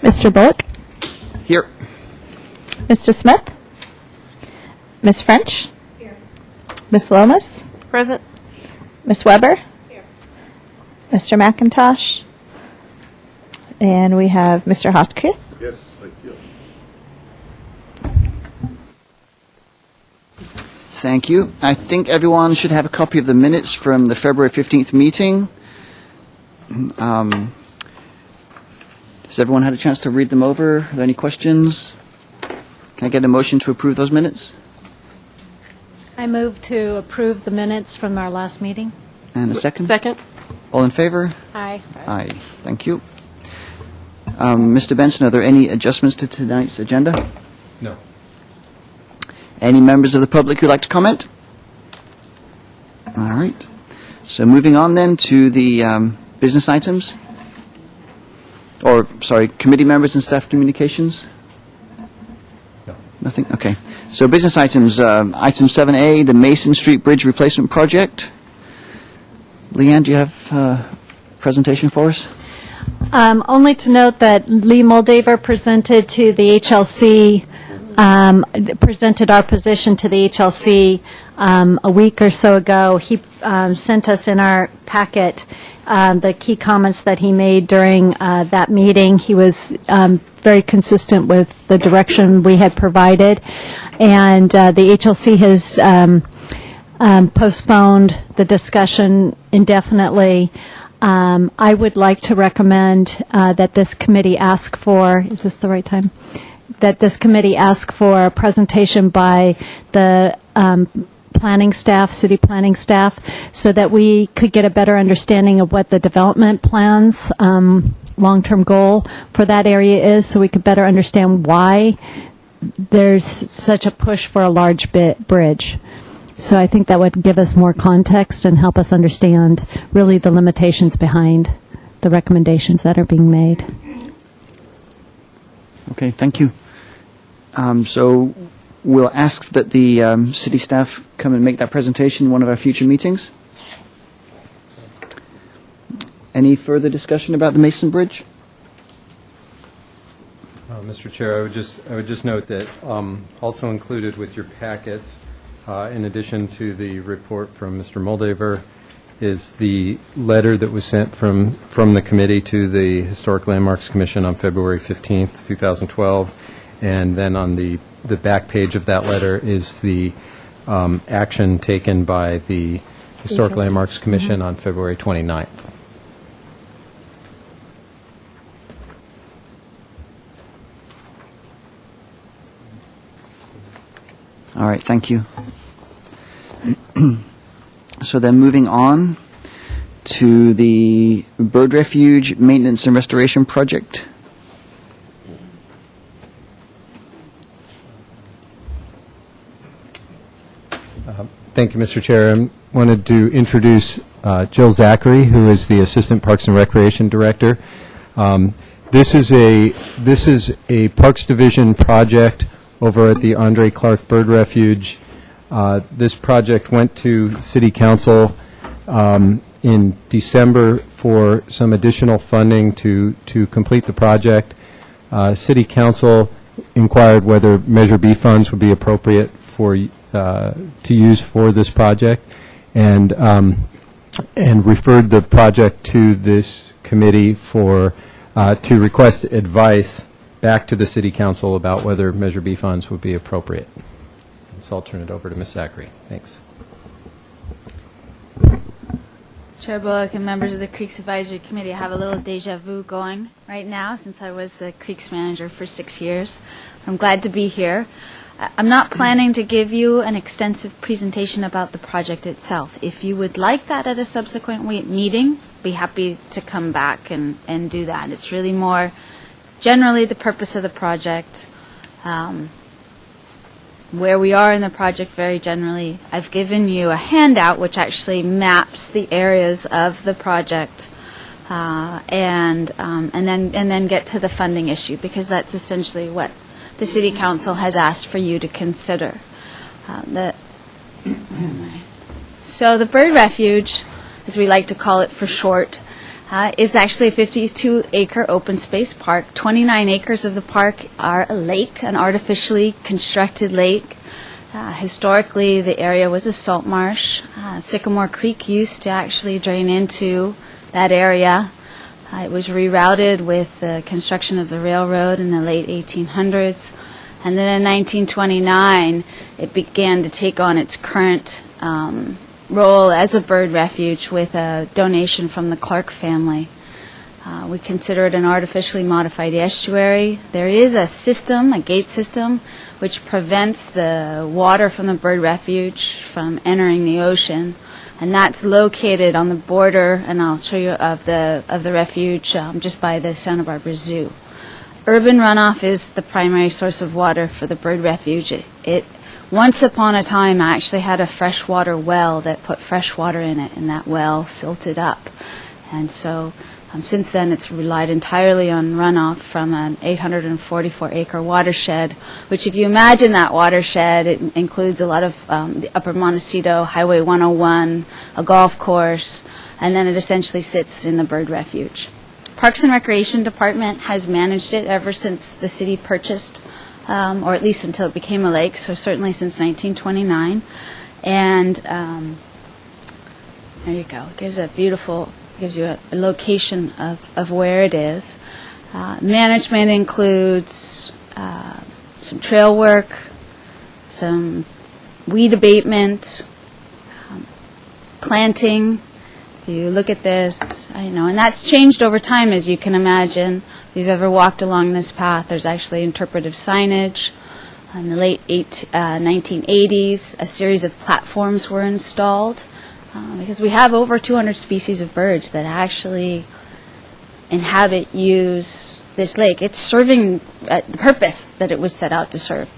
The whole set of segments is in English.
Mr. Bullock? Here. Mr. Smith? Ms. French? Here. Ms. Lomas? Present. Ms. Weber? Here. Mr. McIntosh? And we have Mr. Hotchkiss? Yes, thank you. Thank you. I think everyone should have a copy of the minutes from the February 15th meeting. Has everyone had a chance to read them over? Are there any questions? Can I get a motion to approve those minutes? I move to approve the minutes from our last meeting. And a second? Second. All in favor? Aye. Aye. Thank you. Mr. Benson, are there any adjustments to tonight's agenda? No. Any members of the public who'd like to comment? All right. So moving on then to the business items. Or, sorry, committee members and staff communications? No. Nothing? Okay. So business items, item 7A, the Mason Street Bridge Replacement Project. Leanne, do you have a presentation for us? Only to note that Lee Moldaver presented to the HLC, presented our position to the HLC a week or so ago. He sent us in our packet the key comments that he made during that meeting. He was very consistent with the direction we had provided. And the HLC has postponed the discussion indefinitely. I would like to recommend that this committee ask for, is this the right time? That this committee ask for a presentation by the planning staff, city planning staff, so that we could get a better understanding of what the development plans, long-term goal for that area is, so we could better understand why there's such a push for a large bridge. So I think that would give us more context and help us understand really the limitations behind the recommendations that are being made. Okay, thank you. So we'll ask that the city staff come and make that presentation in one of our future meetings. Any further discussion about the Mason Bridge? Mr. Chair, I would just note that also included with your packets, in addition to the report from Mr. Moldaver, is the letter that was sent from the committee to the Historic Landmarks Commission on February 15th, 2012. And then on the back page of that letter is the action taken by the Historic Landmarks Commission on February 29th. All right, thank you. So then moving on to the Bird Refuge Maintenance and Restoration Project. Thank you, Mr. Chair. I wanted to introduce Jill Zachary, who is the Assistant Parks and Recreation Director. This is a Parks Division project over at the Andree Clark Bird Refuge. This project went to City Council in December for some additional funding to complete the project. City Council inquired whether Measure B funds would be appropriate to use for this project, and referred the project to this committee for to request advice back to the City Council about whether Measure B funds would be appropriate. And so I'll turn it over to Ms. Zachary. Thanks. Chair Bullock and members of the Creeks Advisory Committee, I have a little deja vu going right now since I was the Creeks manager for 6 years. I'm glad to be here. I'm not planning to give you an extensive presentation about the project itself. If you would like that at a subsequent meeting, be happy to come back and do that. It's really more generally the purpose of the project, where we are in the project very generally. I've given you a handout which actually maps the areas of the project, and then get to the funding issue, because that's essentially what the City Council has asked for you to consider. So the Bird Refuge, as we like to call it for short, It's actually a 52-acre open space park. 29 acres of the park are a lake, an artificially constructed lake. Historically, the area was a salt marsh. Sycamore Creek used to actually drain into that area. It was rerouted with the construction of the railroad in the late 1800s. And then in 1929, it began to take on its current role as a bird refuge with a donation from the Clark family. We consider it an artificially modified estuary. There is a system, a gate system, which prevents the water from the bird refuge from entering the ocean, and that's located on the border, and I'll show you, of the refuge just by the Santa Barbara Zoo. Urban runoff is the primary source of water for the bird refuge. It once upon a time actually had a freshwater well that put fresh water in it, and that well silted up. And so since then it's relied entirely on runoff from an 844-acre watershed, which if you imagine that watershed, it includes a lot of the Upper Montecito, Highway 101, a golf course, and then it essentially sits in the bird refuge. Parks and Recreation Department has managed it ever since the city purchased, or at least until it became a lake, so certainly since 1929. And there you go. It gives you a location of where it is. Management includes some trail work, some weed abatement, planting. You look at this, and that's changed over time, as you can imagine. If you've ever walked along this path, there's actually interpretive signage. In the late 1980s, a series of platforms were installed because we have over 200 species of birds that actually use this lake. It's serving the purpose that it was set out to serve.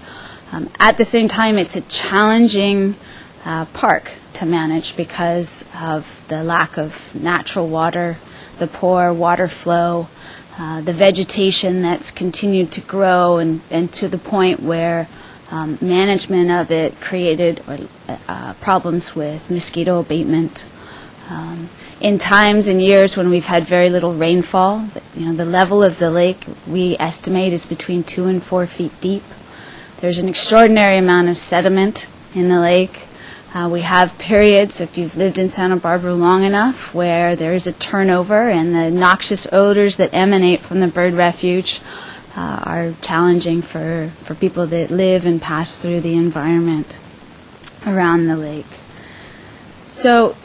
At the same time, it's a challenging park to manage because of the lack of natural water, the poor water flow, the vegetation that's continued to grow, and to the point where management of it created problems with mosquito abatement. In times and years when we've had very little rainfall, the level of the lake we estimate is between 2 and 4 feet deep. There's an extraordinary amount of sediment in the lake. We have periods, if you've lived in Santa Barbara long enough, where there is a turnover and the noxious odors that emanate from the bird refuge are challenging for people that live and pass through the environment around the lake. So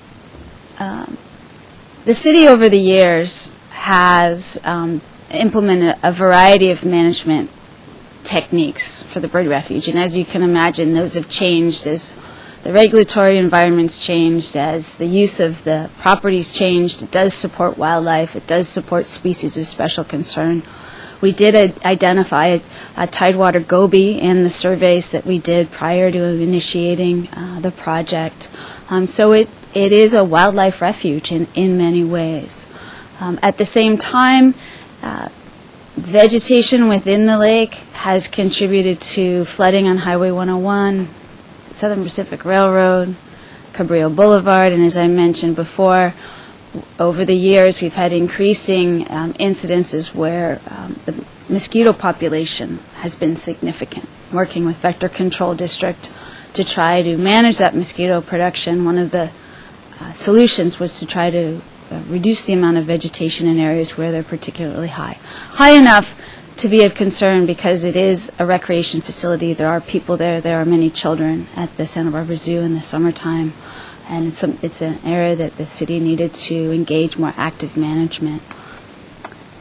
the city over the years has implemented a variety of management techniques for the bird refuge, and as you can imagine, those have changed as the regulatory environment's changed, as the use of the property's changed. It does support wildlife. It does support species of special concern. We did identify a tidewater goby in the surveys that we did prior to initiating the project. So it is a wildlife refuge in many ways. At the same time, vegetation within the lake has contributed to flooding on Highway 101, Southern Pacific Railroad, Cabrillo Boulevard, and as I mentioned before, over the years we've had increasing incidences where the mosquito population has been significant. Working with Vector Control District to try to manage that mosquito production, one of the solutions was to try to reduce the amount of vegetation in areas where they're particularly high. High enough to be of concern because it is a recreation facility. There are people there. There are many children at the Santa Barbara Zoo in the summertime. And it's an area that the city needed to engage more active management.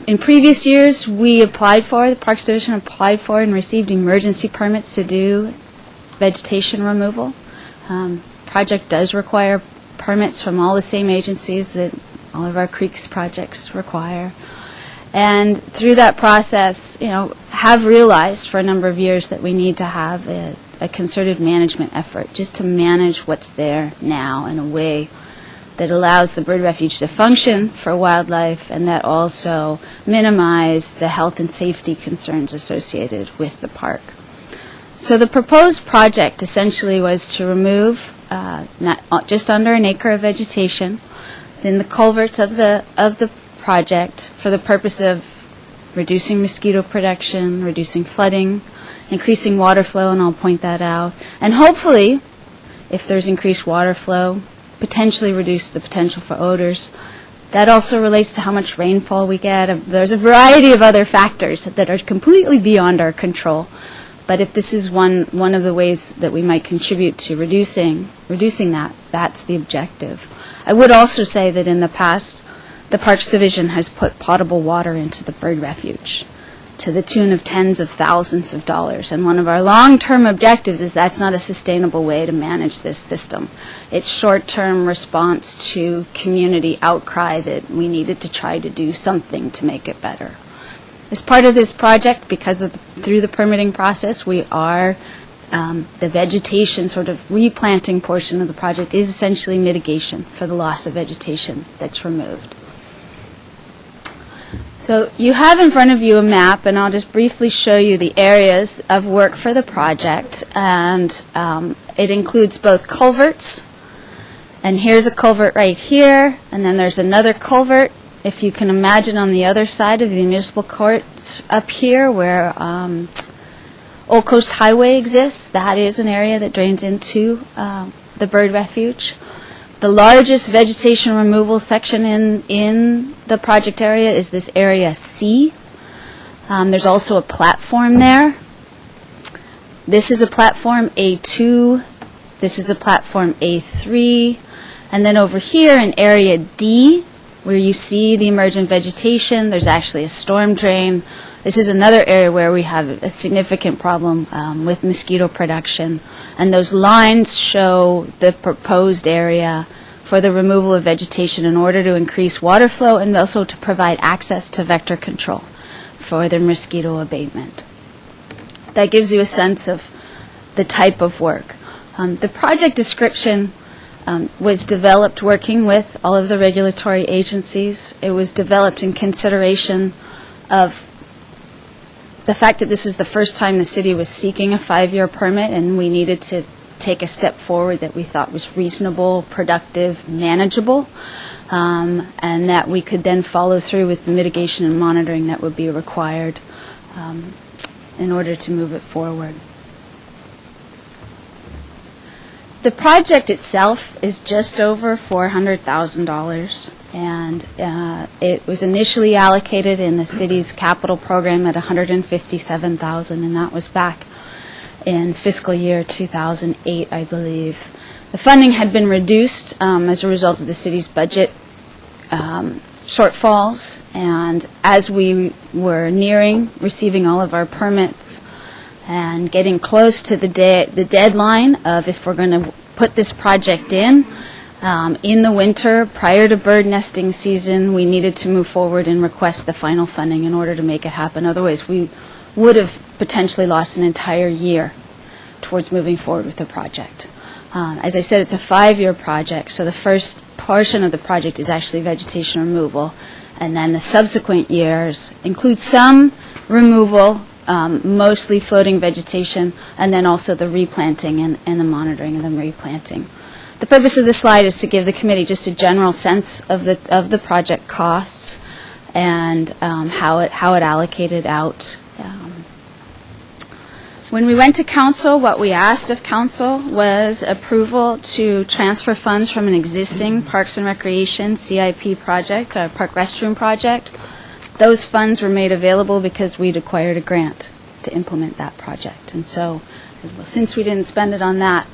In previous years, the Parks Division applied for and received emergency permits to do vegetation removal. Project does require permits from all the same agencies that all of our creeks projects require. And through that process, have realized for a number of years that we need to have a concerted management effort just to manage what's there now in a way that allows the bird refuge to function for wildlife and that also minimize the health and safety concerns associated with the park. So the proposed project essentially was to remove just under an acre of vegetation in the culverts of the project for the purpose of reducing mosquito production, reducing flooding, increasing water flow, and I'll point that out, and hopefully, if there's increased water flow, potentially reduce the potential for odors. That also relates to how much rainfall we get. There's a variety of other factors that are completely beyond our control. But if this is one of the ways that we might contribute to reducing that, that's the objective. I would also say that in the past, the Parks Division has put potable water into the bird refuge to the tune of tens of thousands of dollars. And one of our long-term objectives is that's not a sustainable way to manage this system. It's short-term response to community outcry that we needed to try to do something to make it better. As part of this project, through the permitting process, we are, the vegetation sort of replanting portion of the project is essentially mitigation for the loss of vegetation that's removed. So you have in front of you a map, and I'll just briefly show you the areas of work for the project. And it includes both culverts, and here's a culvert right here, and then there's another culvert, if you can imagine, on the other side of the municipal courts up here where Old Coast Highway exists. That is an area that drains into the bird refuge. The largest vegetation removal section in the project area is this area C. There's also a platform there. This is a platform A2. This is a platform A3. And then over here in area D, where you see the emergent vegetation, there's actually a storm drain. This is another area where we have a significant problem with mosquito production. And those lines show the proposed area for the removal of vegetation in order to increase water flow and also to provide access to vector control for the mosquito abatement. That gives you a sense of the type of work. The project description was developed working with all of the regulatory agencies. It was developed in consideration of the fact that this is the first time the city was seeking a 5-year permit, and we needed to take a step forward that we thought was reasonable, productive, manageable, and that we could then follow through with the mitigation and monitoring that would be required in order to move it forward. The project itself is just over $400,000, and it was initially allocated in the city's capital program at $157,000, and that was back in fiscal year 2008, I believe. The funding had been reduced as a result of the city's budget shortfalls, and as we were nearing receiving all of our permits and getting close to the deadline of if we're going to put this project in the winter, prior to bird nesting season, we needed to move forward and request the final funding in order to make it happen. Otherwise, we would have potentially lost an entire year towards moving forward with the project. As I said, it's a 5-year project, so the first portion of the project is actually vegetation removal, and then the subsequent years include some removal, mostly floating vegetation, and then also the replanting and the monitoring and the replanting. The purpose of this slide is to give the committee just a general sense of the project costs and how it allocated out. When we went to council, what we asked of council was approval to transfer funds from an existing Parks and Recreation CIP project, our park restroom project. Those funds were made available because we'd acquired a grant to implement that project. And so, since we didn't spend it on that,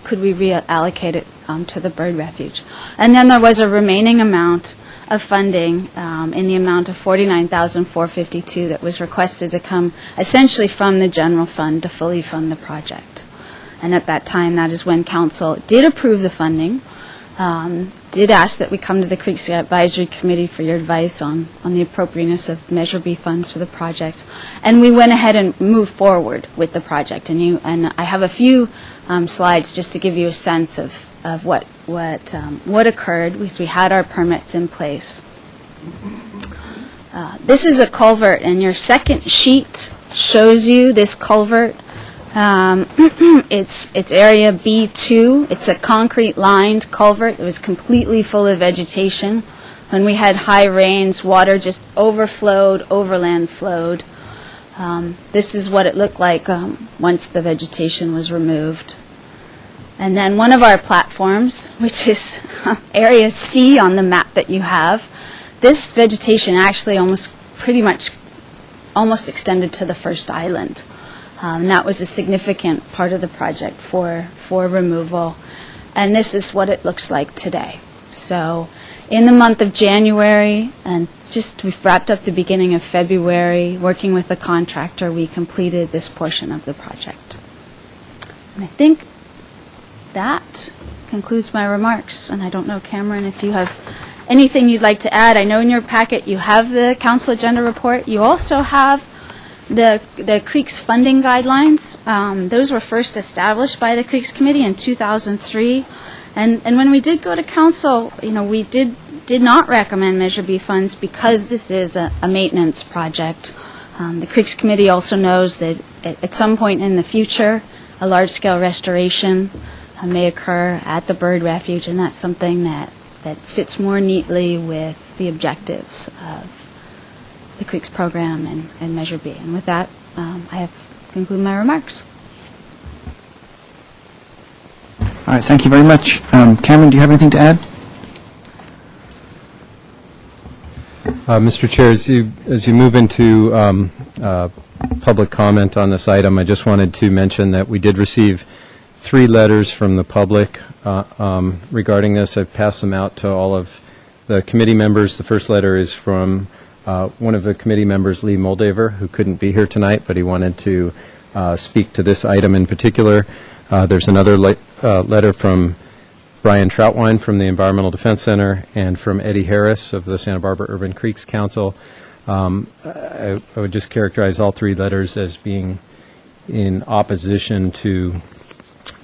could we reallocate it to the bird refuge? And then there was a remaining amount of funding in the amount of $49,452 that was requested to come essentially from the general fund to fully fund the project. And at that time, that is when council did approve the funding, did ask that we come to the Creeks Advisory Committee for your advice on the appropriateness of Measure B funds for the project. And we went ahead and moved forward with the project. And I have a few slides just to give you a sense of what occurred. We had our permits in place. This is a culvert, and your second sheet shows you this culvert. It's area B2. It's a concrete lined culvert. It was completely full of vegetation When we had high rains, water just overflowed, overland flowed. This is what it looked like once the vegetation was removed. And then one of our platforms, which is Area C on the map that you have, this vegetation actually almost extended to the first island. And that was a significant part of the project for removal. And this is what it looks like today. So in the month of January, and we've wrapped up the beginning of February, working with the contractor, we completed this portion of the project. And I think that concludes my remarks. And I don't know, Cameron, if you have anything you'd like to add. I know in your packet you have the council agenda report. You also have the Creeks funding guidelines. Those were first established by the Creeks Committee in 2003. And when we did go to council, we did not recommend Measure B funds because this is a maintenance project. The Creeks Committee also knows that at some point in the future, a large-scale restoration may occur at the bird refuge, and that's something that fits more neatly with the objectives of the Creeks program and Measure B. And with that, I have concluded my remarks. All right, thank you very much. Cameron, do you have anything to add? Mr. Chair, as you move into public comment on this item, I just wanted to mention that we did receive 3 letters from the public regarding this. I've passed them out to all of the committee members. The first letter is from one of the committee members, Lee Moldaver, who couldn't be here tonight, but he wanted to speak to this item in particular. There's another letter from Brian Troutwine from the Environmental Defense Center and from Eddie Harris of the Santa Barbara Urban Creeks Council. I would just characterize all 3 letters as being in opposition to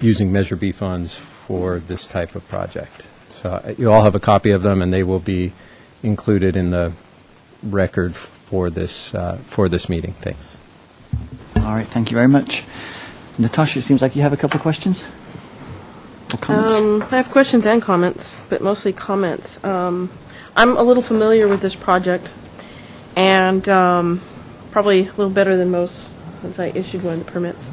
using Measure B funds for this type of project. So you all have a copy of them, and they will be included in the record for this meeting. Thanks. All right, thank you very much. Natasha, it seems like you have a couple of questions or comments. I have questions and comments, but mostly comments. I'm a little familiar with this project, and probably a little better than most since I issued one of the permits.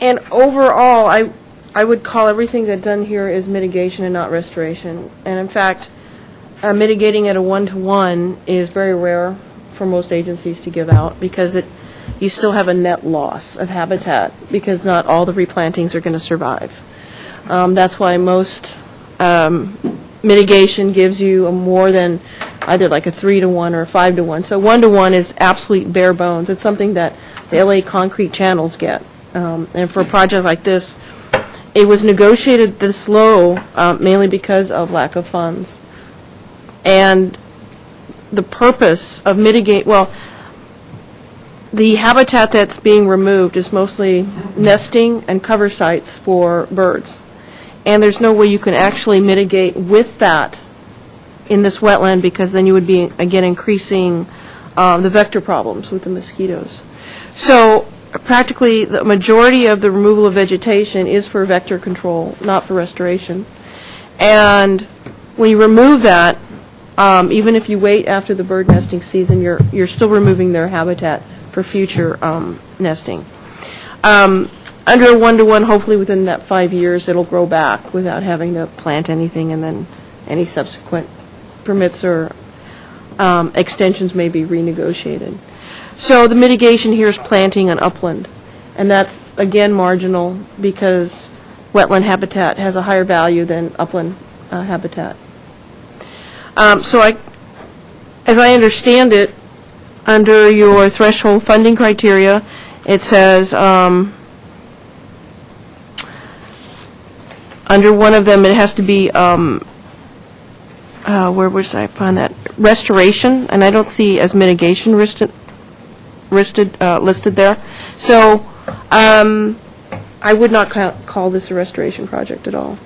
And overall, I would call everything that's done here is mitigation and not restoration. And in fact, mitigating at a 1-to-1 is very rare for most agencies to give out because you still have a net loss of habitat because not all the replantings are going to survive. That's why most mitigation gives you a more than either like a 3-to-1 or a 5-to-1. So 1-to-1 is absolute bare bones. It's something that the LA concrete channels get. And for a project like this, it was negotiated this low mainly because of lack of funds. And the purpose of the habitat that's being removed is mostly nesting and cover sites for birds. And there's no way you can actually mitigate with that in this wetland because then you would be, again, increasing the vector problems with the mosquitoes. So practically the majority of the removal of vegetation is for vector control, not for restoration. And when you remove that, even if you wait after the bird nesting season, you're still removing their habitat for future nesting. Under a 1-to-1, hopefully within that 5 years, it'll grow back without having to plant anything, and then any subsequent permits or extensions may be renegotiated. So the mitigation here is planting an upland, and that's, again, marginal because wetland habitat has a higher value than upland habitat. So as I understand it, under your threshold funding criteria, it says under one of them it has to be, where was I find that? Restoration, and I don't see as mitigation listed there. So I would not call this a restoration project at all.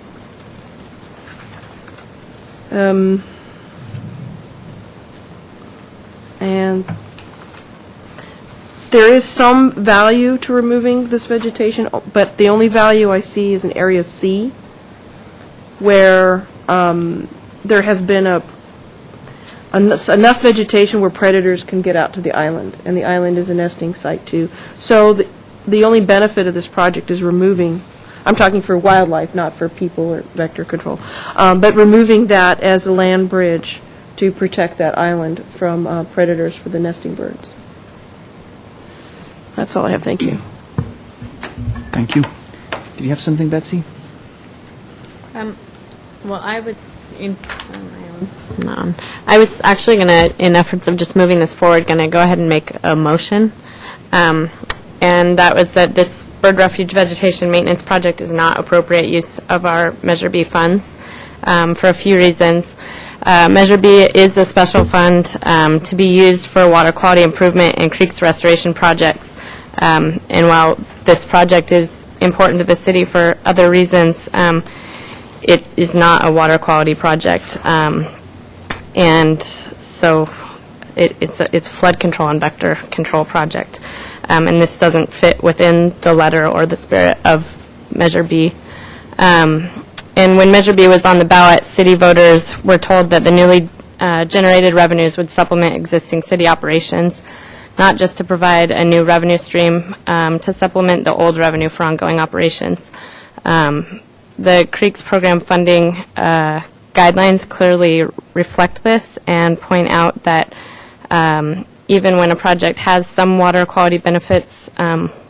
And there is some value to removing this vegetation, but the only value I see is in Area C, where there has been enough vegetation where predators can get out to the island, and the island is a nesting site too. So the only benefit of this project is removing, I'm talking for wildlife, not for people or vector control, but removing that as a land bridge to protect that island from predators for the nesting birds. That's all I have. Thank you. Thank you. Did you have something, Betsy? Well, I was I was actually going to, in efforts of just moving this forward, going to go ahead and make a motion, and that was that this bird refuge vegetation maintenance project is not appropriate use of our Measure B funds for a few reasons. Measure B is a special fund to be used for water quality improvement and creeks restoration projects. And while this project is important to the city for other reasons, it is not a water quality project. And so it's flood control and vector control project. And this doesn't fit within the letter or the spirit of Measure B. And when Measure B was on the ballot, city voters were told that the newly generated revenues would supplement existing city operations, not just to provide a new revenue stream to supplement the old revenue for ongoing operations. The Creeks program funding guidelines clearly reflect this and point out that even when a project has some water quality benefits,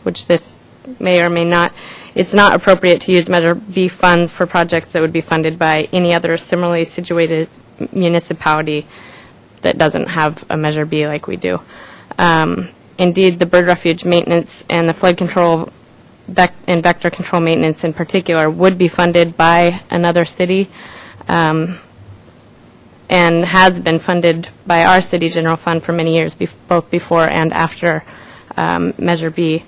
which this may or may not, it's not appropriate to use Measure B funds for projects that would be funded by any other similarly situated municipality that doesn't have a Measure B like we do. Indeed, the bird refuge maintenance and the flood control and vector control maintenance in particular would be funded by another city and has been funded by our city general fund for many years, both before and after Measure B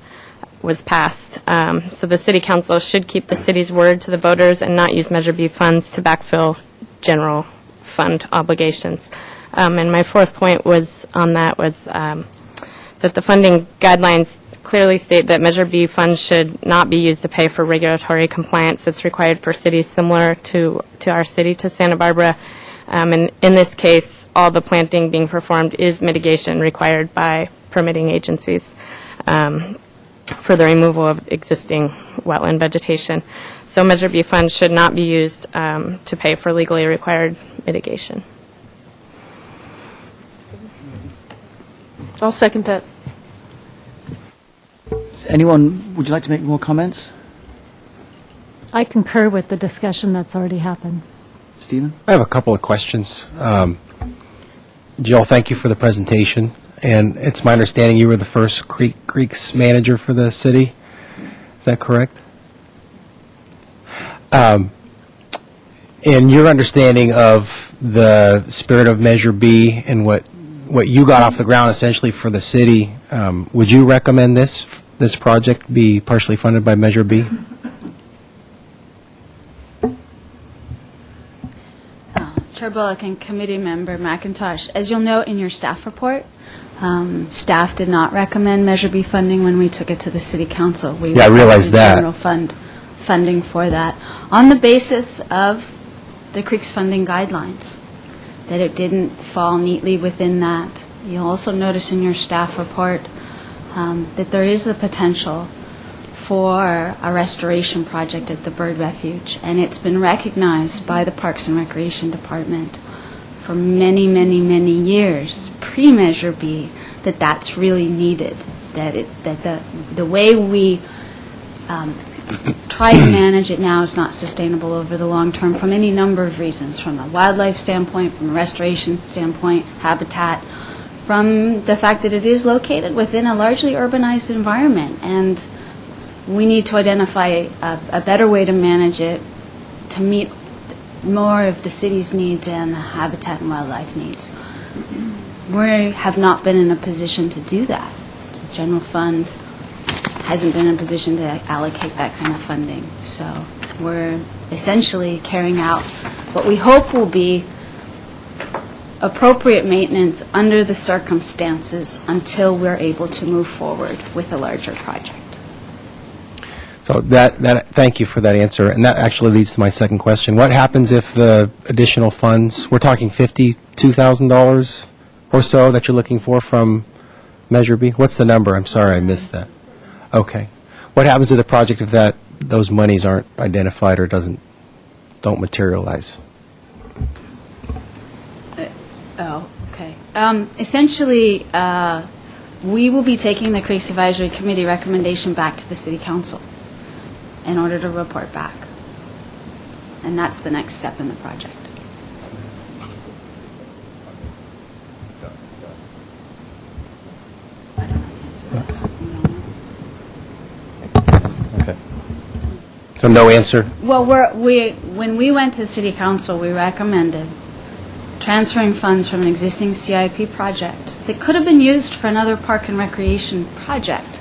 was passed. So the city council should keep the city's word to the voters and not use Measure B funds to backfill general fund obligations. And my fourth point was on that was that the funding guidelines clearly state that Measure B funds should not be used to pay for regulatory compliance that's required for cities similar to our city, to Santa Barbara. And in this case, all the planting being performed is mitigation required by permitting agencies for the removal of existing wetland vegetation. So Measure B funds should not be used to pay for legally required mitigation. I'll second that. Anyone, would you like to make more comments? I concur with the discussion that's already happened. Stephen? I have a couple of questions. Jill, thank you for the presentation. And it's my understanding you were the first Creeks manager for the city. Is that correct? And your understanding of the spirit of Measure B and what you got off the ground essentially for the city, would you recommend this project be partially funded by Measure B? Chair Bullock and Committee Member McIntosh, as you'll note in your staff report, staff did not recommend Measure B funding when we took it to the City Council. We I realized that. General fund funding for that on the basis of the Creeks funding guidelines, that it didn't fall neatly within that. You'll also notice in your staff report that there is the potential for a restoration project at the bird refuge, and it's been recognized by the Parks and Recreation Department for many, many, many years, pre-Measure B, that that's really needed, that the way we try to manage it now is not sustainable over the long term from any number of reasons, from a wildlife standpoint, from a restoration standpoint, habitat, from the fact that it is located within a largely urbanized environment, and we need to identify a better way to manage it to meet more of the city's needs and habitat and wildlife needs. We have not been in a position to do that. The general fund hasn't been in a position to allocate that kind of funding. So we're essentially carrying out what we hope will be appropriate maintenance under the circumstances until we're able to move forward with a larger project. So thank you for that answer, and that actually leads to my second question. What happens if the additional funds, we're talking $52,000 or so that you're looking for from Measure B? What's the number? I'm sorry, I missed that. Okay. What happens to the project if those monies aren't identified or don't materialize? Oh, okay. Essentially, we will be taking the Creeks Advisory Committee recommendation back to the City Council in order to report back. And that's the next step in the project. I don't know the answer. Okay. So no answer? Well, when we went to the City Council, we recommended transferring funds from an existing CIP project that could have been used for another park and recreation project.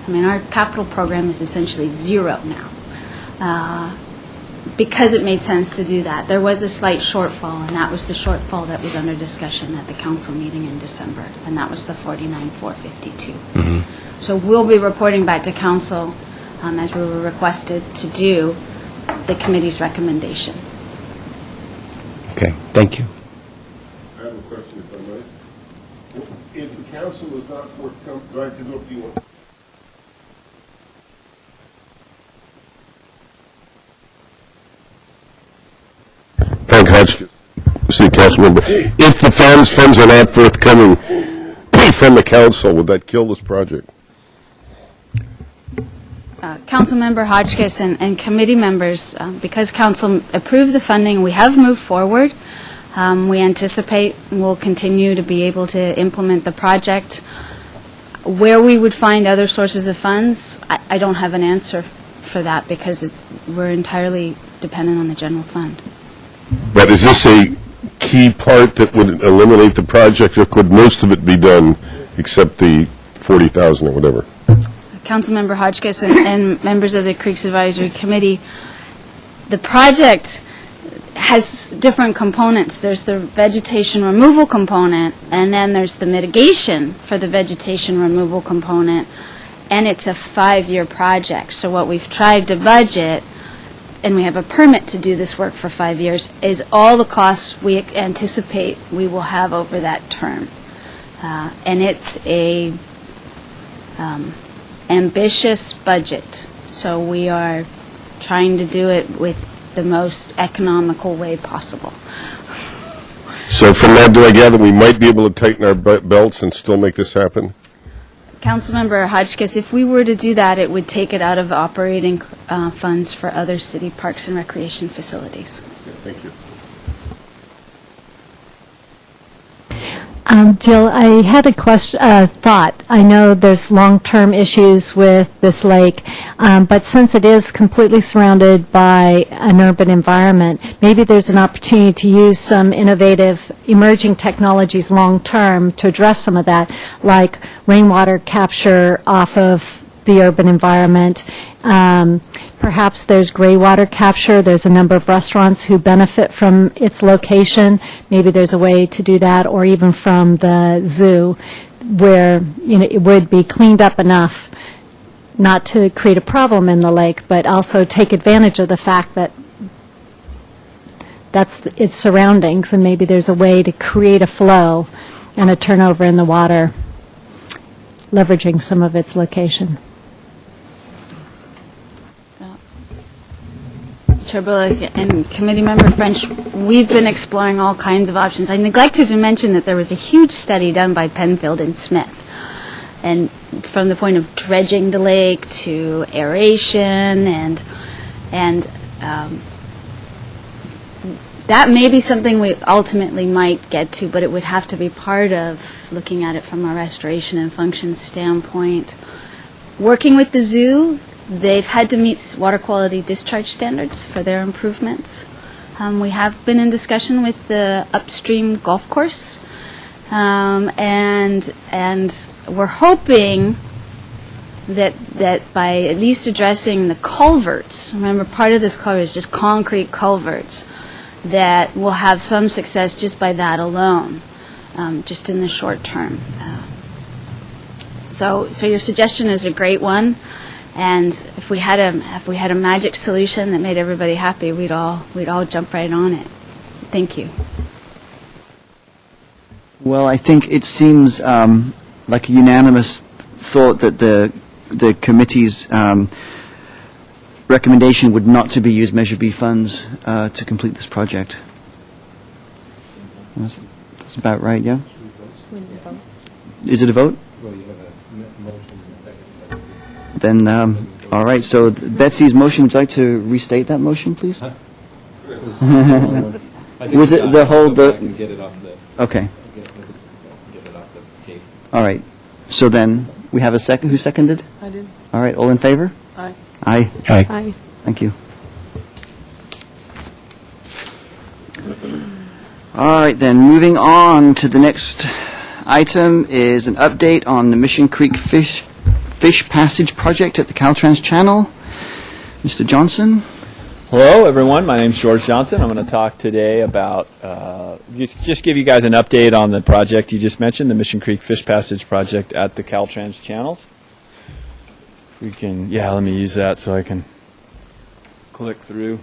I mean, our capital program is essentially zero now. Because it made sense to do that. There was a slight shortfall, and that was the shortfall that was under discussion at the council meeting in December, and that was the $49,452. Mm-hmm. So we'll be reporting back to council, as we were requested to do, the committee's recommendation. Okay, thank you. I have a question, if I might. If the council is not forthcoming, do I have to go up to you? Frank Hodgkin, City Council member. If the funds are not forthcoming from the council, would that kill this project? Councilmember Hotchkiss and committee members, because council approved the funding, we have moved forward. We anticipate we'll continue to be able to implement the project. Where we would find other sources of funds, I don't have an answer for that because we're entirely dependent on the general fund. But is this a key part that would eliminate the project, or could most of it be done except the 40,000 or whatever? Councilmember Hotchkiss and members of the Creeks Advisory Committee, the project has different components. There's the vegetation removal component, and then there's the mitigation for the vegetation removal component, and it's a 5-year project. So what we've tried to budget, and we have a permit to do this work for 5 years, is all the costs we anticipate we will have over that term. And it's a ambitious budget, so we are trying to do it with the most economical way possible. So from that, do I gather we might be able to tighten our belts and still make this happen? Councilmember Hotchkiss, if we were to do that, it would take it out of operating funds for other city parks and recreation facilities. Thank you. Jill, I had a question, thought. I know there's long-term issues with this lake, but since it is completely surrounded by an urban environment, maybe there's an opportunity to use some innovative emerging technologies long-term to address some of that, like rainwater capture off of the urban environment. Perhaps there's gray water capture. There's a number of restaurants who benefit from its location. Maybe there's a way to do that, or even from the zoo, where it would be cleaned up enough not to create a problem in the lake, but also take advantage of the fact that that's its surroundings, and maybe there's a way to create a flow and a turnover in the water, leveraging some of its location. Chair Bullock and Committee Member French, we've been exploring all kinds of options. I neglected to mention that there was a huge study done by Penfield and Smith, and from the point of dredging the lake to aeration, and that may be something we ultimately might get to, but it would have to be part of looking at it from a restoration and function standpoint. Working with the zoo, they've had to meet water quality discharge standards for their improvements. We have been in discussion with the upstream golf course, and we're hoping that by at least addressing the culverts, remember part of this culvert is just concrete culverts, that we'll have some success just by that alone, just in the short term. So your suggestion is a great one. And if we had a magic solution that made everybody happy, we'd all jump right on it. Thank you. Well, I think it seems like a unanimous thought that the committee's recommendation would not to be use Measure B funds to complete this project. That's about right, yeah? Is it a vote? Then, all right, so Betsy's motion, would you like to restate that motion, please? Was it the whole... Okay. All right. So then, we have a second. Who seconded? I did. All right, all in favor? Aye. Aye. Aye. Aye. Thank you. All right, then, moving on to the next item is an update on the Mission Creek Fish Passage project at the Caltrans Channel. Mr. Johnson? Hello, everyone. My name's George Johnson. I'm going to talk today about, just give you guys an update on the project you just mentioned, the Mission Creek Fish Passage project at the Caltrans Channels. We can, let me use that so I can click through.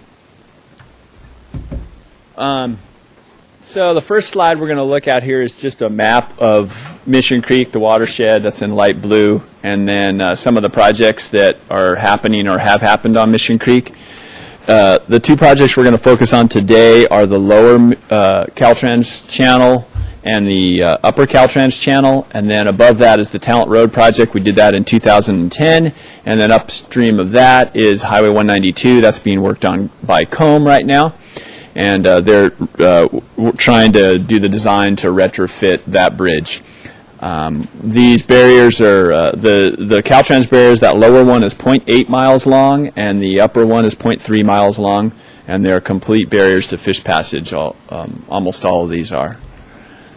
So the first slide we're going to look at here is just a map of Mission Creek, the watershed that's in light blue, and then some of the projects that are happening or have happened on Mission Creek. The two projects we're going to focus on today are the lower Caltrans Channel and the upper Caltrans Channel, and then above that is the Talent Road project. We did that in 2010, and then upstream of that is Highway 192. That's being worked on by COMB right now. And they're trying to do the design to retrofit that bridge. These barriers are, the Caltrans barriers, that lower one is 0.8 miles long, and the upper one is 0.3 miles long, and they're complete barriers to fish passage. Almost all of these are.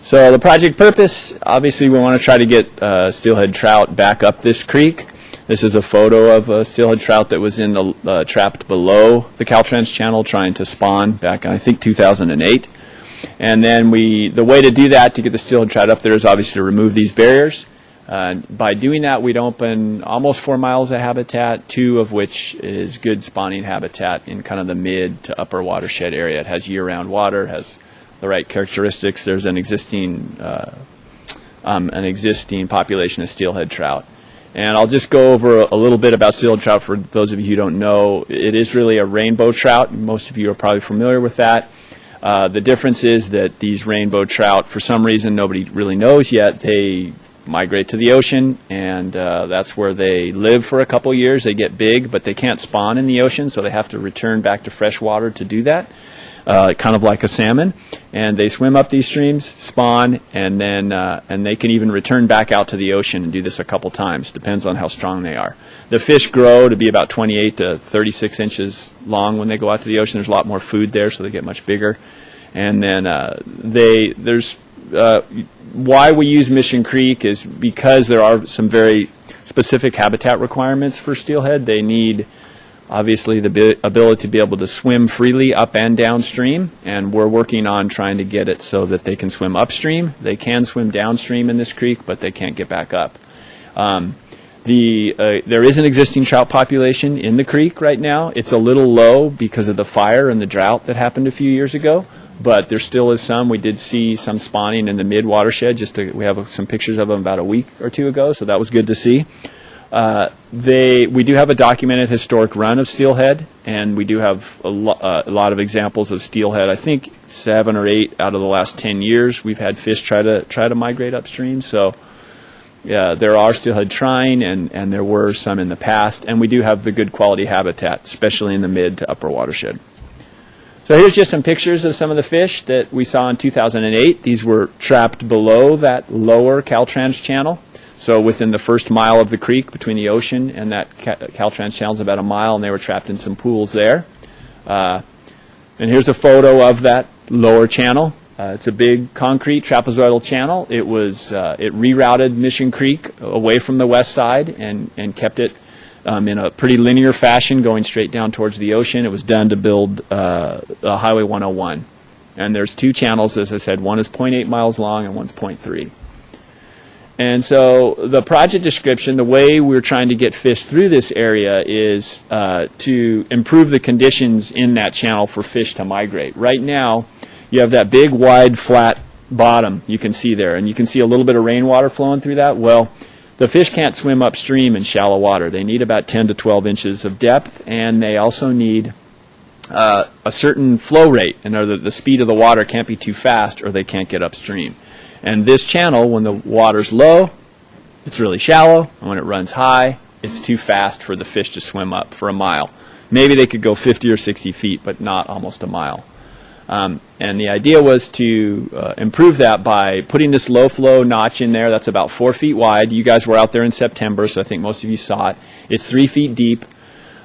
So the project purpose, obviously we want to try to get steelhead trout back up this creek. This is a photo of a steelhead trout that was in the trapped below the Caltrans Channel trying to spawn back in, I think, 2008. And then the way to do that, to get the steelhead trout up there, is obviously to remove these barriers. By doing that, we'd open almost 4 miles of habitat, 2 of which is good spawning habitat in kind of the mid to upper watershed area. It has year-round water, has the right characteristics. There's an existing population of steelhead trout. And I'll just go over a little bit about steelhead trout for those of you who don't know. It is really a rainbow trout. Most of you are probably familiar with that. The difference is that these rainbow trout, for some reason nobody really knows yet, they migrate to the ocean, and that's where they live for a couple years. They get big, but they can't spawn in the ocean, so they have to return back to fresh water to do that, kind of like a salmon. And they swim up these streams, spawn, and then and they can even return back out to the ocean and do this a couple times. Depends on how strong they are. The fish grow to be about 28 to 36 inches long when they go out to the ocean. There's a lot more food there, so they get much bigger. And then why we use Mission Creek is because there are some very specific habitat requirements for steelhead. They need, obviously, the ability to be able to swim freely up and downstream, and we're working on trying to get it so that they can swim upstream. They can swim downstream in this creek, but they can't get back up. There is an existing trout population in the creek right now. It's a little low because of the fire and the drought that happened a few years ago, but there still is some. We did see some spawning in the mid-watershed. We have some pictures of them about a week or two ago, so that was good to see. We do have a documented historic run of steelhead, and we do have a lot of examples of steelhead. I think 7 or 8 out of the last 10 years we've had fish try to migrate upstream. So yeah, there are steelhead trying, and there were some in the past, and we do have the good quality habitat, especially in the mid to upper watershed. So here's just some pictures of some of the fish that we saw in 2008. These were trapped below that lower Caltrans Channel. So within the first mile of the creek between the ocean and that Caltrans Channel is about a mile, and they were trapped in some pools there. And here's a photo of that lower channel. It's a big concrete trapezoidal channel. It rerouted Mission Creek away from the west side and kept it in a pretty linear fashion going straight down towards the ocean. It was done to build Highway 101. And there's 2 channels, as I said. One is 0.8 miles long and one's 0.3. And so the project description, the way we're trying to get fish through this area is to improve the conditions in that channel for fish to migrate. Right now, you have that big, wide, flat bottom you can see there, and you can see a little bit of rainwater flowing through that. Well, the fish can't swim upstream in shallow water. They need about 10 to 12 inches of depth, and they also need a certain flow rate. In other words, the speed of the water can't be too fast or they can't get upstream. And this channel, when the water's low, it's really shallow, and when it runs high, it's too fast for the fish to swim up for a mile. Maybe they could go 50 or 60 feet, but not almost a mile. And the idea was to improve that by putting this low flow notch in there. That's about 4 feet wide. You guys were out there in September, so I think most of you saw it. It's 3 feet deep.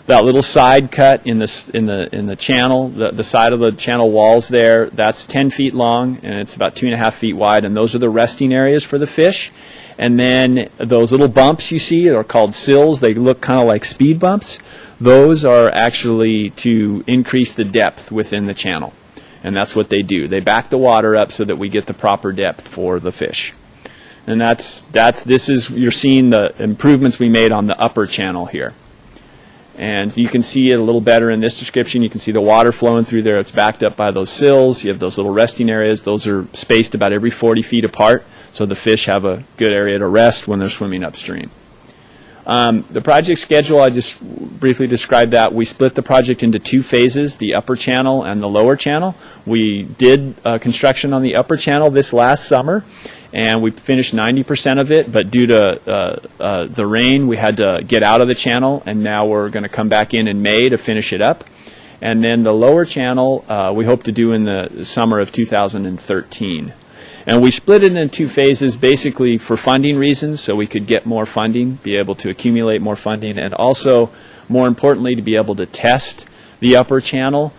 That little side cut in the channel, the side of the channel walls there, that's 10 feet long, and it's about 2.5 feet wide, and those are the resting areas for the fish. And then those little bumps you see are called sills. They look kind of like speed bumps. Those are actually to increase the depth within the channel, and that's what they do. They back the water up so that we get the proper depth for the fish. And you're seeing the improvements we made on the upper channel here. And you can see it a little better in this description. You can see the water flowing through there. It's backed up by those sills. You have those little resting areas. Those are spaced about every 40 feet apart, so the fish have a good area to rest when they're swimming upstream. The project schedule, I just briefly described that. We split the project into 2 phases, the upper channel and the lower channel. We did construction on the upper channel this last summer, and we finished 90% of it, but due to the rain, we had to get out of the channel, and now we're going to come back in May to finish it up. And then the lower channel, we hope to do in the summer of 2013. And we split it into 2 phases, basically for funding reasons, so we could get more funding, be able to accumulate more funding, and also, more importantly, to be able to test the upper channel.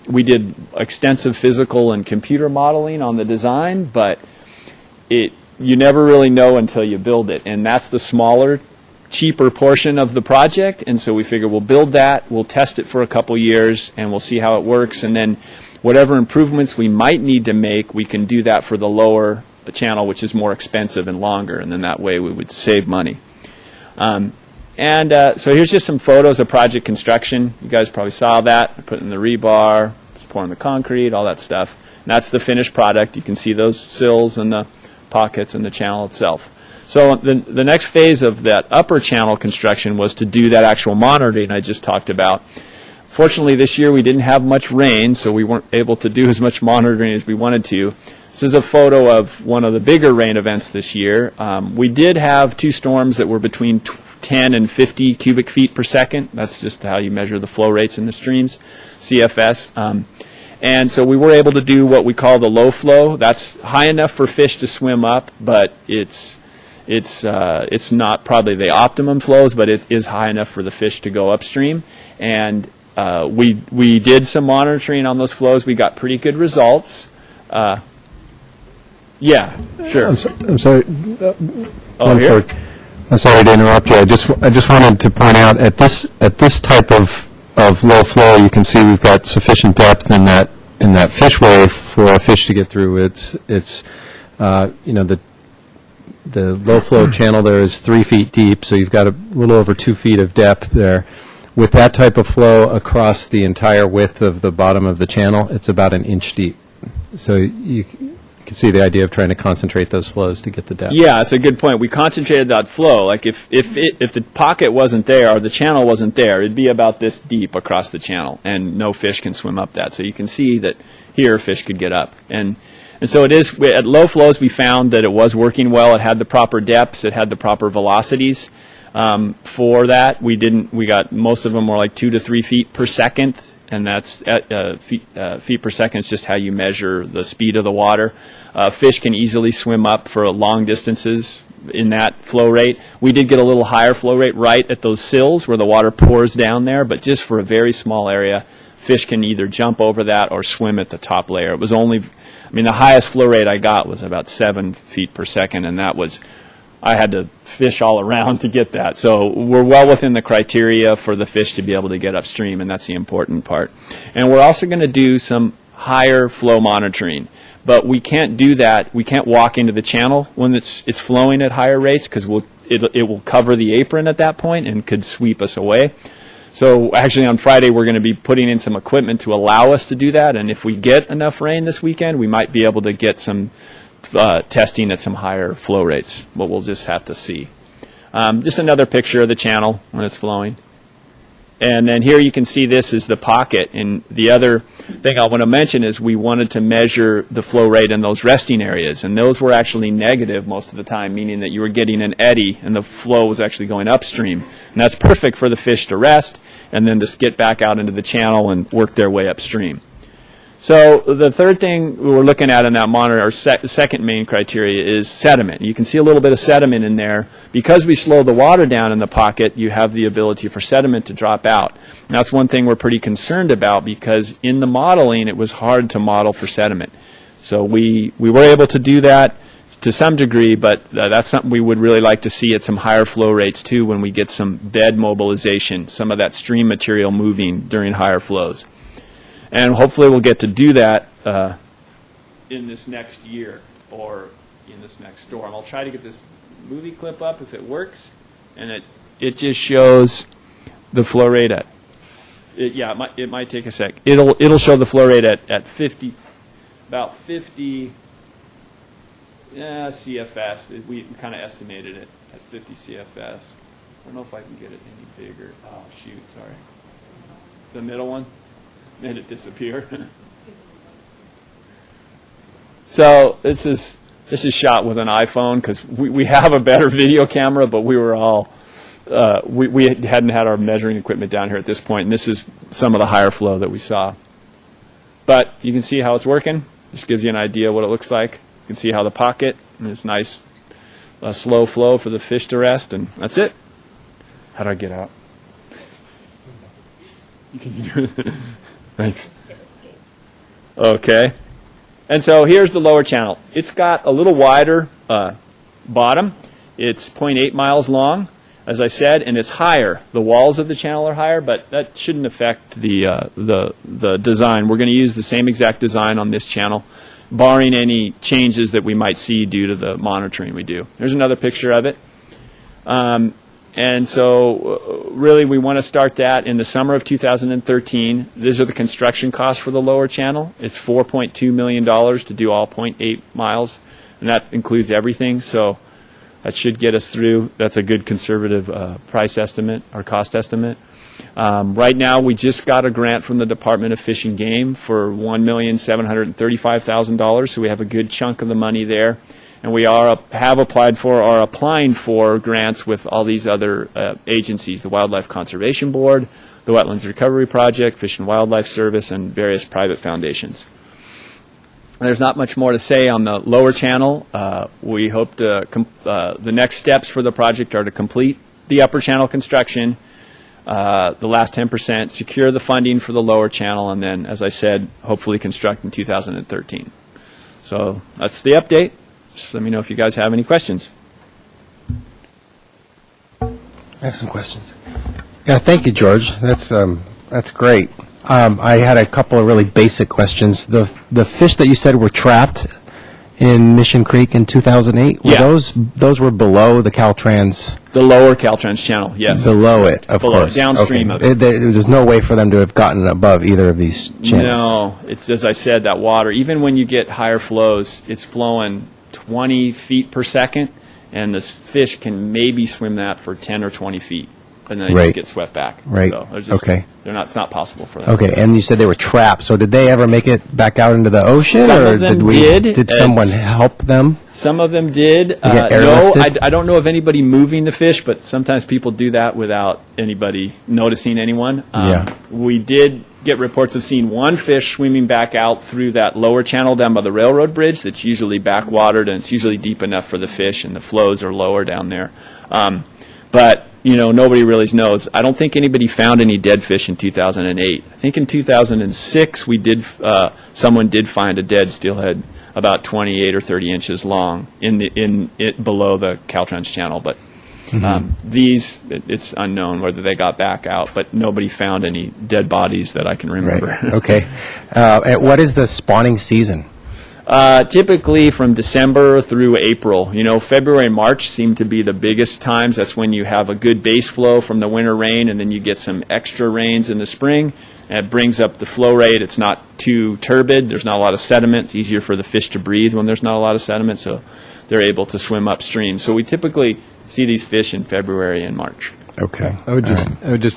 We did extensive physical and computer modeling on the design, but you never really know until you build it, and that's the smaller, cheaper portion of the project. And so we figure we'll build that, we'll test it for a couple years, and we'll see how it works, and then whatever improvements we might need to make, we can do that for the lower channel, which is more expensive and longer, and then that way we would save money. So here's just some photos of project construction. You guys probably saw that. I put in the rebar, pouring the concrete, all that stuff. And that's the finished product. You can see those sills and the pockets and the channel itself. So the next phase of that upper channel construction was to do that actual monitoring I just talked about. Fortunately, this year we didn't have much rain, so we weren't able to do as much monitoring as we wanted to. This is a photo of one of the bigger rain events this year. We did have 2 storms that were between 10 and 50 cubic feet per second. That's just how you measure the flow rates in the streams, CFS. And so we were able to do what we call the low flow. That's high enough for fish to swim up, but it's not probably the optimum flows, but it is high enough for the fish to go upstream. And we did some monitoring on those flows. We got pretty good results. Yeah, sure. I'm sorry. Here? I'm sorry to interrupt you. I just wanted to point out at this type of low flow, you can see we've got sufficient depth in that fish wave for a fish to get through. It's the low flow channel there is 3 feet deep, so you've got a little over 2 feet of depth there. With that type of flow across the entire width of the bottom of the channel, it's about 1 inch deep. So you can see the idea of trying to concentrate those flows to get the depth. Yeah, that's a good point. We concentrated that flow. Like if the pocket wasn't there or the channel wasn't there, it'd be about this deep across the channel, and no fish can swim up that. So you can see that here fish could get up. And so it is, at low flows we found that it was working well. It had the proper depths. It had the proper velocities. For that, we got most of them were like 2 to 3 feet per second, and that's feet per second is just how you measure the speed of the water. Fish can easily swim up for long distances in that flow rate. We did get a little higher flow rate right at those sills where the water pours down there, but just for a very small area, fish can either jump over that or swim at the top layer. It was the highest flow rate I got was about 7 feet per second, and I had to fish all around to get that. So we're well within the criteria for the fish to be able to get upstream, and that's the important part. And we're also going to do some higher flow monitoring. But we can't do that. We can't walk into the channel when it's flowing at higher rates because it will cover the apron at that point and could sweep us away. So actually on Friday we're going to be putting in some equipment to allow us to do that, and if we get enough rain this weekend, we might be able to get some testing at some higher flow rates, but we'll just have to see. Just another picture of the channel when it's flowing. And then here you can see this is the pocket. And the other thing I want to mention is we wanted to measure the flow rate in those resting areas. And those were actually negative most of the time, meaning that you were getting an eddy and the flow was actually going upstream. And that's perfect for the fish to rest and then just get back out into the channel and work their way upstream. So the third thing we're looking at in that monitor, our second main criteria, is sediment. You can see a little bit of sediment in there. Because we slow the water down in the pocket, you have the ability for sediment to drop out. And that's one thing we're pretty concerned about because in the modeling, it was hard to model for sediment. So we were able to do that to some degree, but that's something we would really like to see at some higher flow rates too when we get some bed mobilization, some of that stream material moving during higher flows. And hopefully we'll get to do that in this next year or in this next storm. I'll try to get this movie clip up if it works. And it just shows the flow rate at, it might take a sec. It'll show the flow rate at 50, about 50 CFS. We kind of estimated it at 50 CFS. I don't know if I can get it any bigger. Oh, shoot, sorry. The middle one? And it disappear. So this is shot with an iPhone because we have a better video camera, but we were all we hadn't had our measuring equipment down here at this point, and this is some of the higher flow that we saw. But you can see how it's working. This gives you an idea of what it looks like. You can see how the pocket and it's nice slow flow for the fish to rest, and that's it. How do I get out? You can do it. Thanks. Okay. And so here's the lower channel. It's got a little wider bottom. It's 0.8 miles long, as I said, and it's higher. The walls of the channel are higher, but that shouldn't affect the design. We're going to use the same exact design on this channel, barring any changes that we might see due to the monitoring we do. There's another picture of it. And so really we want to start that in the summer of 2013. These are the construction costs for the lower channel. It's $4.2 million to do all 0.8 miles, and that includes everything. So that should get us through. That's a good conservative price estimate or cost estimate. Right now we just got a grant from the Department of Fish and Game for $1,735,000, so we have a good chunk of the money there. And we have applied for, are applying for grants with all these other agencies, the Wildlife Conservation Board, the Wetlands Recovery Project, Fish and Wildlife Service, and various private foundations. There's not much more to say on the lower channel. We hope to, the next steps for the project are to complete the upper channel construction, the last 10%, secure the funding for the lower channel, and then, as I said, hopefully construct in 2013. So that's the update. Just let me know if you guys have any questions. I have some questions. Yeah, thank you, George. That's great. I had a couple of really basic questions. The fish that you said were trapped in Mission Creek in 2008, were those were below the Caltrans? The lower Caltrans Channel, yes. Below it, of below course. Downstream okay. of it. There's no way for them to have gotten above either of these channels? No. It's, as I said, that water, even when you get higher flows, it's flowing 20 feet per second, and the fish can maybe swim that for 10 or 20 feet, and then they just get swept back. Right. So just, okay. It's not possible for them. Okay, and you said they were trapped. So did they ever make it back out into the ocean, Some or of them did someone help them? Some of them did. Get No, airlifted? I don't know of anybody moving the fish, but sometimes people do that without anybody noticing anyone. We did get reports of seeing one fish swimming back out through that lower channel down by the railroad bridge that's usually backwatered, and it's usually deep enough for the fish, and the flows are lower down there. But nobody really knows. I don't think anybody found any dead fish in 2008. I think in 2006 we did. Someone did find a dead steelhead about 28 or 30 inches long in it below the Caltrans Channel, but it's unknown whether they got back out. But nobody found any dead bodies that I can remember. Right. Okay. What is the spawning season? Typically from December through April. You know, February and March seem to be the biggest times. That's when you have a good base flow from the winter rain, and then you get some extra rains in the spring. And it brings up the flow rate. It's not too turbid. There's not a lot of sediment. It's easier for the fish to breathe when there's not a lot of sediment, so they're able to swim upstream. So we typically see these fish in February and March. Okay. I would just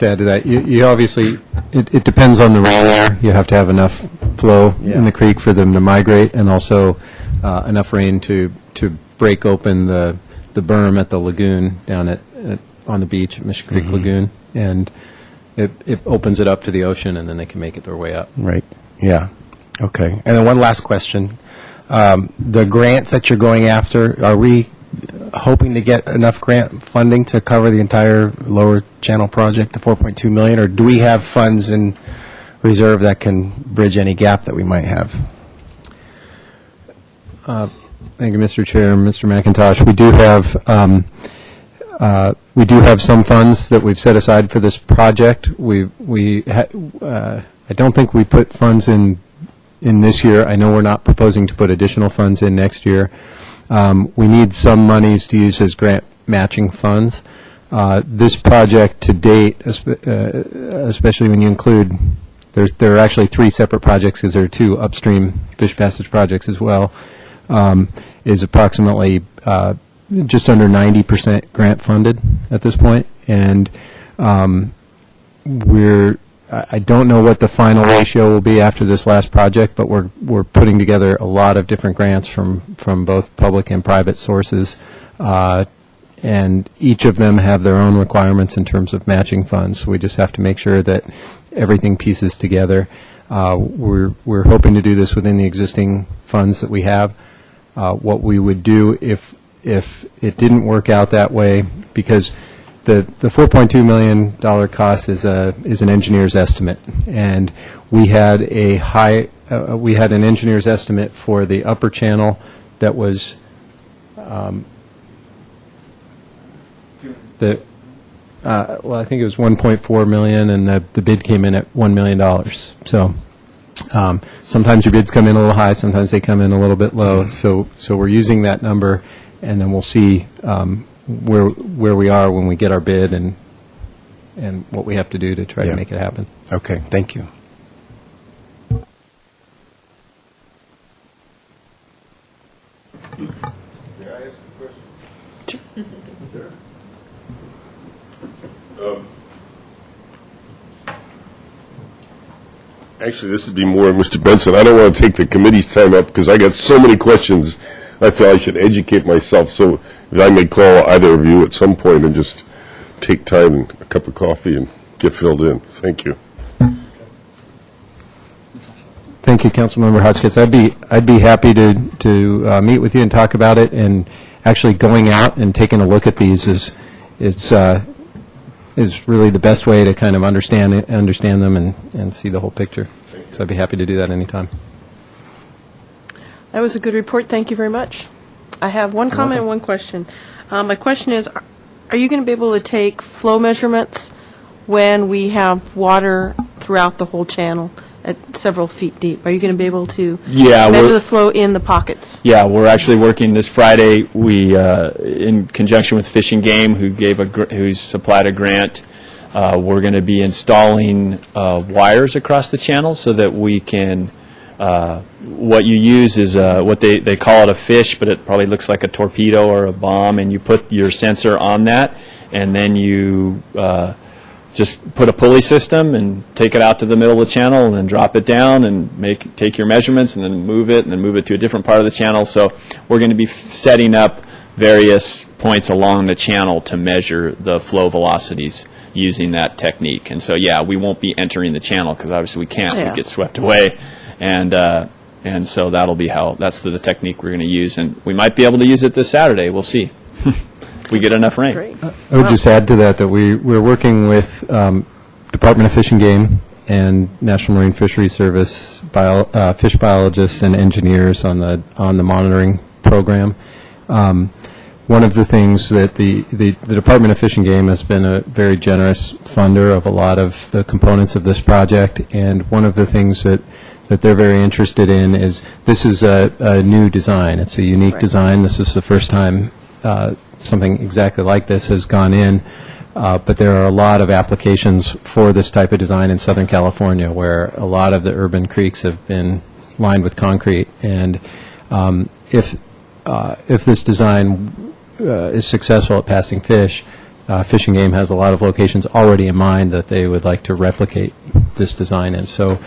add to that. You obviously, it depends on the rain there. You have to have enough flow in the creek for them to migrate, and also enough rain to break open the berm at the lagoon down on the beach at Mission Creek Lagoon, and it opens it up to the ocean, and then they can make it their way up. Right. Yeah. Okay. And then one last question. The grants that you're going after, are we hoping to get enough grant funding to cover the entire lower channel project, the $4.2 million, or do we have funds in reserve that can bridge any gap that we might have? Thank you, Mr. Chair, Mr. McIntosh. We do have some funds that we've set aside for this project. I don't think we put funds in this year. I know we're not proposing to put additional funds in next year. We need some monies to use as grant matching funds. This project to date, especially when you include, there are actually 3 separate projects because there are 2 upstream fish passage projects as well, is approximately just under 90% grant funded at this point. And I don't know what the final ratio will be after this last project, but we're putting together a lot of different grants from both public and private sources, and each of them have their own requirements in terms of matching funds. So we just have to make sure that everything pieces together. We're hoping to do this within the existing funds that we have. What we would do if it didn't work out that way, because the $4.2 million cost is an engineer's estimate, and we had an engineer's estimate for the upper channel that was I think it was $1.4 million, and the bid came in at $1 million. So sometimes your bids come in a little high, sometimes they come in a little bit low. So we're using that number, and then we'll see where we are when we get our bid and what we have to do to try to make it happen. Okay, thank you. May I ask a question? Actually, this would be more Mr. Benson. I don't want to take the committee's time up because I got so many questions. I feel I should educate myself, so if I may call either of you at some point and just take time and a cup of coffee and get filled in. Thank you. Thank you, Councilmember Hotchkiss. I'd be happy to meet with you and talk about it. And actually, going out and taking a look at these is really the best way to kind of understand them and see the whole picture. So I'd be happy to do that anytime. That was a good report. Thank you very much. I have one comment and one question. My question is, are you going to be able to take flow measurements when we have water throughout the whole channel at several feet deep? Are you going to be able to measure the flow in the pockets? Yeah, we're actually working this Friday. We, in conjunction with Fish and Game, who supplied a grant, we're going to be installing wires across the channel so that we can. What you use is what they call it a fish, but it probably looks like a torpedo or a bomb, and you put your sensor on that, and then you just put a pulley system and take it out to the middle of the channel and then drop it down and take your measurements and then move it to a different part of the channel. So we're going to be setting up various points along the channel to measure the flow velocities using that technique. And so, yeah, we won't be entering the channel because obviously we can't. Yeah. We get swept away. And so that'll be that's the technique we're going to use. And we might be able to use it this Saturday. We'll see. We get enough rain. Great. I would just add to that we're working with Department of Fish and Game and National Marine Fisheries Service fish biologists and engineers on the monitoring program. One of the things that the Department of Fish and Game has been a very generous funder of a lot of the components of this project, and one of the things that that they're very interested in is this is a new design. It's a unique design. This is the first time something exactly like this has gone in. But there are a lot of applications for this type of design in Southern California, where a lot of the urban creeks have been lined with concrete. And if this design is successful at passing fish, Fish and Game has a lot of locations already in mind that they would like to replicate this design in. So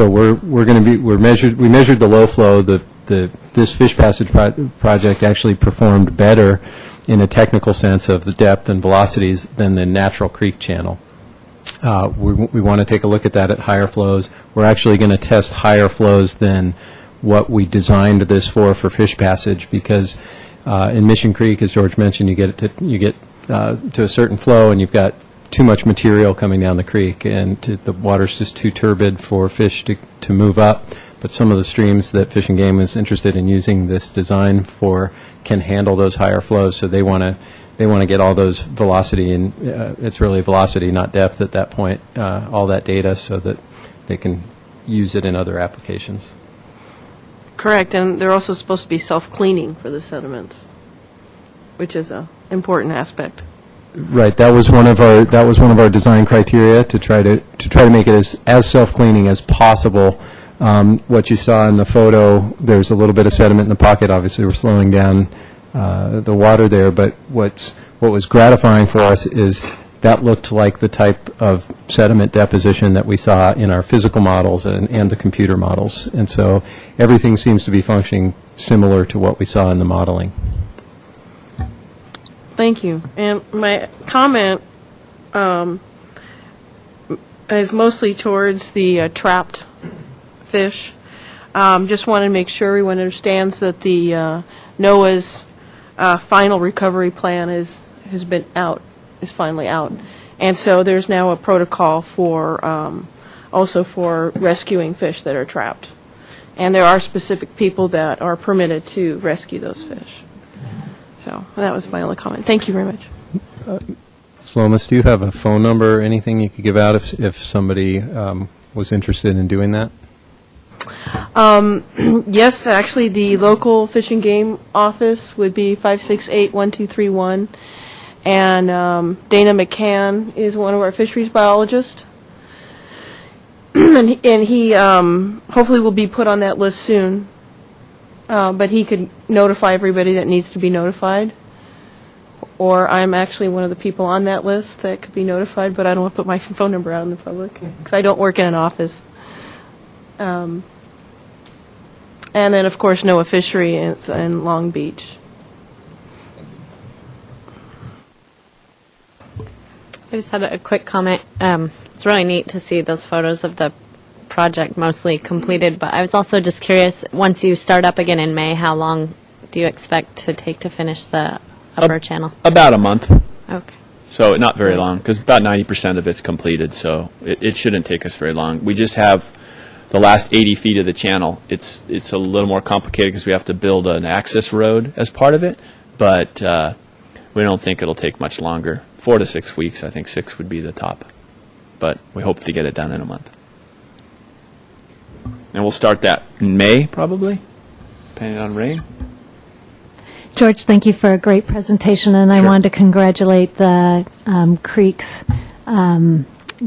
we measured the low flow. This fish passage project actually performed better in a technical sense of the depth and velocities than the natural creek channel. We want to take a look at that at higher flows. We're actually going to test higher flows than what we designed this for fish passage, because in Mission Creek, as George mentioned, you get to a certain flow and you've got too much material coming down the creek, and the water's just too turbid for fish to move up. But some of the streams that Fish and Game is interested in using this design for can handle those higher flows, so they want to get all those velocity, and it's really velocity, not depth at that point, all that data, so that they can use it in other applications. Correct, and they're also supposed to be self-cleaning for the sediments, which is an important aspect. Right, that was one of our design criteria, to try to make it as self-cleaning as possible. What you saw in the photo, there's a little bit of sediment in the pocket. Obviously, we're slowing down the water there, but what was gratifying for us is that looked like the type of sediment deposition that we saw in our physical models and the computer models. And so everything seems to be functioning similar to what we saw in the modeling. Thank you. And my comment is mostly towards the trapped fish. Just want to make sure everyone understands that the NOAA's final recovery plan is finally out, and so there's now a protocol for also for rescuing fish that are trapped, and there are specific people that are permitted to rescue those fish. So that was my only comment. Thank you very much. Slomas, do you have a phone number or anything you could give out if somebody was interested in doing that? Yes, actually, the local Fish and Game office would be 568-1231, and Dana McCann is one of our fisheries biologists, and he hopefully will be put on that list soon, but he could notify everybody that needs to be notified, or I'm actually one of the people on that list that could be notified, but I don't want to put my phone number out in the public, because I don't work in an office. And then, of course, NOAA Fishery in Long Beach. I just had a quick comment. It's really neat to see those photos of the project mostly completed, but I was also just curious, once you start up again in May, how long do you expect to take to finish the upper channel? About a month. Okay. So not very long, because about 90% of it's completed, so it shouldn't take us very long. We just have the last 80 feet of the channel. It's a little more complicated because we have to build an access road as part of it, but we don't think it'll take much longer. 4 to 6 weeks. I think 6 would be the top, but we hope to get it done in a month. And we'll start that in May, probably, depending on rain. George, thank you for a great presentation, and I wanted to congratulate the Creeks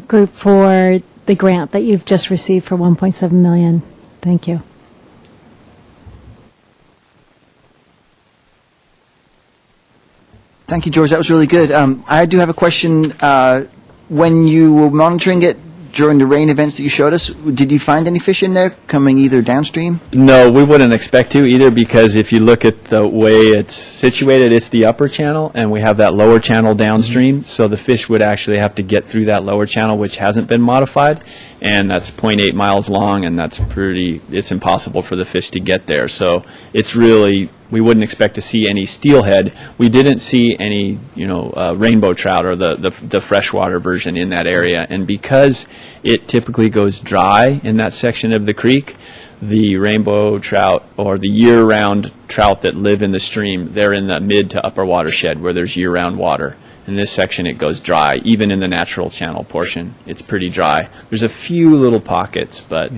group for the grant that you've just received for $1.7 million. Thank you. Thank you, George. That was really good. I do have a question. When you were monitoring it during the rain events that you showed us, did you find any fish in there coming either downstream? No, we wouldn't expect to either, because if you look at the way it's situated, it's the upper channel, and we have that lower channel downstream, so the fish would actually have to get through that lower channel, which hasn't been modified, and that's 0.8 miles long, and it's impossible for the fish to get there. So it's really, we wouldn't expect to see any steelhead. We didn't see any, rainbow trout or the freshwater version in that area, and because it typically goes dry in that section of the creek, the rainbow trout or the year-round trout that live in the stream, they're in the mid to upper watershed where there's year-round water. In this section, it goes dry. Even in the natural channel portion, it's pretty dry. There's a few little pockets, but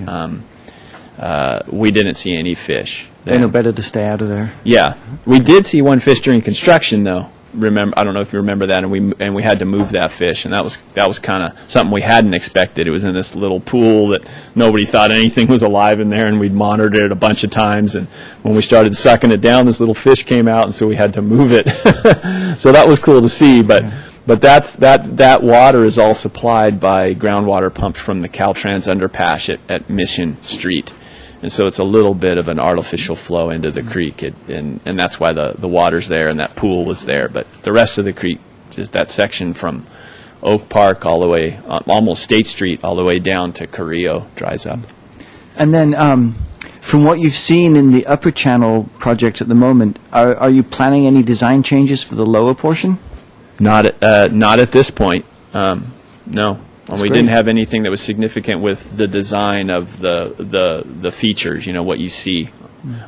we didn't see any fish. They know better to stay out of there. Yeah, we did see one fish during construction, though. Remember, I don't know if you remember that, and we had to move that fish, and that was kind of something we hadn't expected. It was in this little pool that nobody thought anything was alive in there, and we'd monitored it a bunch of times. And when we started sucking it down, this little fish came out, and so we had to move it. So that was cool to see, but. But that water is all supplied by groundwater pumped from the Caltrans underpass at Mission Street. And so it's a little bit of an artificial flow into the creek, and that's why the water's there and that pool was there. But the rest of the creek, just that section from Oak Park all the way, almost State Street, all the way down to Carrillo dries up. And then, from what you've seen in the upper channel project at the moment, are you planning any design changes for the lower portion? Not at this point. No. We great. didn't have anything that was significant with the design of the features. You know what you see.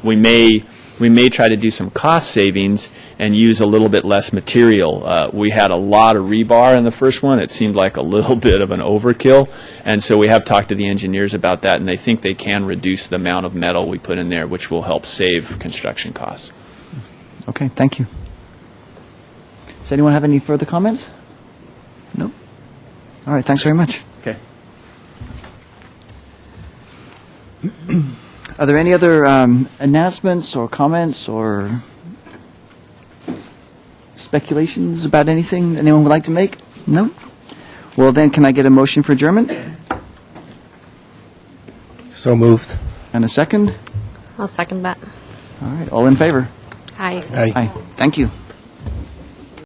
We may try to do some cost savings and use a little bit less material. We had a lot of rebar in the first one. It seemed like a little bit of an overkill, and so we have talked to the engineers about that, and they think they can reduce the amount of metal we put in there, which will help save construction costs. Okay, thank you. Does anyone have any further comments? No? All right, thanks very much. Okay. Are there any other announcements or comments or speculations about anything anyone would like to make? No? Well, then, can I get a motion for adjournment? So moved. And a second? I'll second that. All right, all in favor? Aye. Aye. Aye. Thank you.